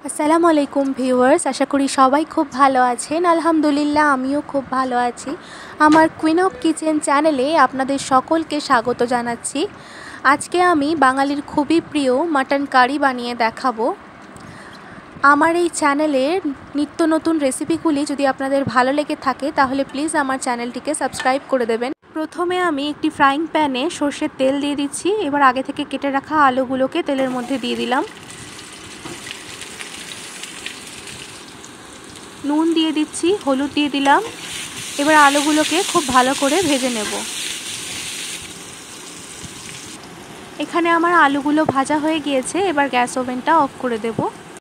আসসালামু আলাইকুম ভিউয়ার্স, আশা করি সবাই খুব ভালো আছেন। আলহামদুলিল্লাহ আমিও খুব ভালো আছি। আমার কুইন অফ কিচেন চ্যানেলে আপনাদের সকলকে স্বাগত জানাচ্ছি। আজকে আমি বাঙালির খুবই প্রিয় মাটন কারি বানিয়ে দেখাবো। আমার এই চ্যানেলের নিত্য নতুন রেসিপিগুলি যদি আপনাদের ভালো লেগে থাকে তাহলে প্লিজ আমার চ্যানেলটিকে সাবস্ক্রাইব করে দেবেন। প্রথমে আমি একটি ফ্রাইং প্যানে সর্ষের তেল দিয়ে দিচ্ছি। এবার আগে থেকে কেটে রাখা আলুগুলোকে তেলের মধ্যে দিয়ে দিলাম। নুন দিয়ে দিচ্ছি, হলুদ দিয়ে দিলাম। এবার আলুগুলোকে খুব ভালো করে ভেজে নেব। এখানে আমার আলুগুলো ভাজা হয়ে গিয়েছে। এবার গ্যাস ওভেনটা অফ করে দেব।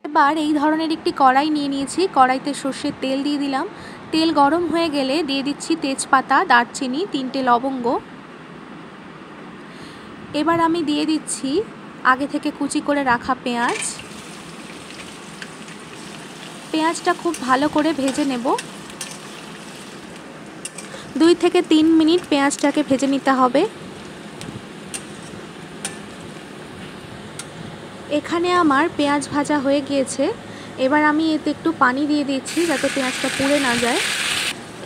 এবার এই ধরনের একটি কড়াই নিয়ে নিয়েছি। কড়াইতে সর্ষের তেল দিয়ে দিলাম। তেল গরম হয়ে গেলে দিয়ে দিচ্ছি তেজপাতা, দারচিনি, 3টে লবঙ্গ। এবার আমি দিয়ে দিচ্ছি আগে থেকে কুচি করে রাখা পেঁয়াজ। পেঁয়াজটা খুব ভালো করে ভেজে নেব। 2 থেকে 3 মিনিট পেঁয়াজটাকে ভেজে নিতে হবে। এখানে আমার পেঁয়াজ ভাজা হয়ে গিয়েছে। এবার আমি এতে একটু পানি দিয়ে দিচ্ছি যাতে পেঁয়াজটা পুড়ে না যায়।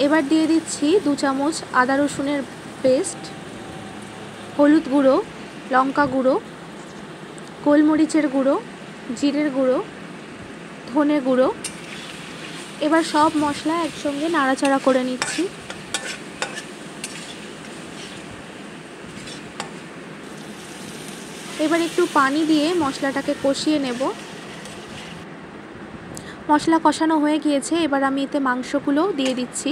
এবার দিয়ে দিচ্ছি 2 চামচ আদা রসুনের পেস্ট, হলুদ গুঁড়ো, লঙ্কা গুঁড়ো, গোলমরিচের গুঁড়ো, জিরের গুঁড়ো, ধনে গুঁড়ো। এবার সব মশলা একসঙ্গে নাড়াচাড়া করে নিচ্ছি। এবার একটু পানি দিয়ে মশলাটাকে কষিয়ে নেব। মশলা কষানো হয়ে গিয়েছে। এবার আমি এতে মাংসগুলো দিয়ে দিচ্ছি।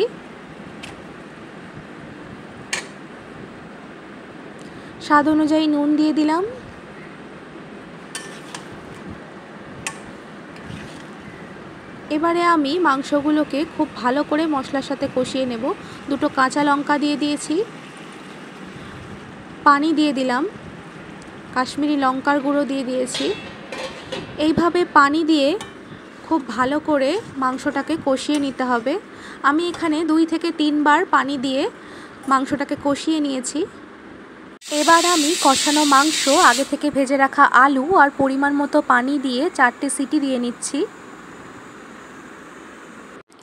স্বাদ অনুযায়ী নুন দিয়ে দিলাম। এবারে আমি মাংসগুলোকে খুব ভালো করে মশলার সাথে কষিয়ে নেব। 2টো কাঁচা লঙ্কা দিয়ে দিয়েছি, পানি দিয়ে দিলাম, কাশ্মীরি লঙ্কার গুঁড়ো দিয়ে দিয়েছি। এইভাবে পানি দিয়ে খুব ভালো করে মাংসটাকে কষিয়ে নিতে হবে। আমি এখানে 2 থেকে 3 বার পানি দিয়ে মাংসটাকে কষিয়ে নিয়েছি। এবার আমি কষানো মাংস, আগে থেকে ভেজে রাখা আলু আর পরিমাণ মতো পানি দিয়ে 4টে সিটি দিয়ে নিচ্ছি।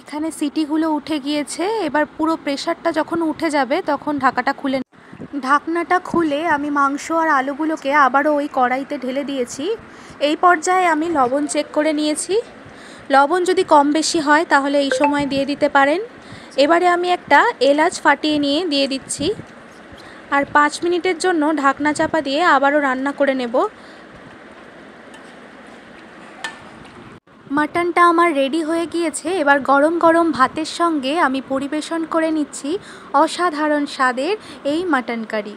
এখানে সিটিগুলো উঠে গিয়েছে। এবার পুরো প্রেশারটা যখন উঠে যাবে তখন ঢাকনাটা খুলে আমি মাংস আর আলুগুলোকে আবারও ওই কড়াইতে ঢেলে দিয়েছি। এই পর্যায়ে আমি লবণ চেক করে নিয়েছি। লবণ যদি কম বেশি হয় তাহলে এই সময় দিয়ে দিতে পারেন। এবারে আমি একটা এলাচ ফাটিয়ে নিয়ে দিয়ে দিচ্ছি। আর 5 মিনিটের জন্য ঢাকনা চাপা দিয়ে আবারও রান্না করে নেব। মাটনটা আমার রেডি হয়ে গিয়েছে। এবার গরম গরম ভাতের সঙ্গে আমি পরিবেশন করে নিচ্ছি অসাধারণ স্বাদের এই মাটন কারি।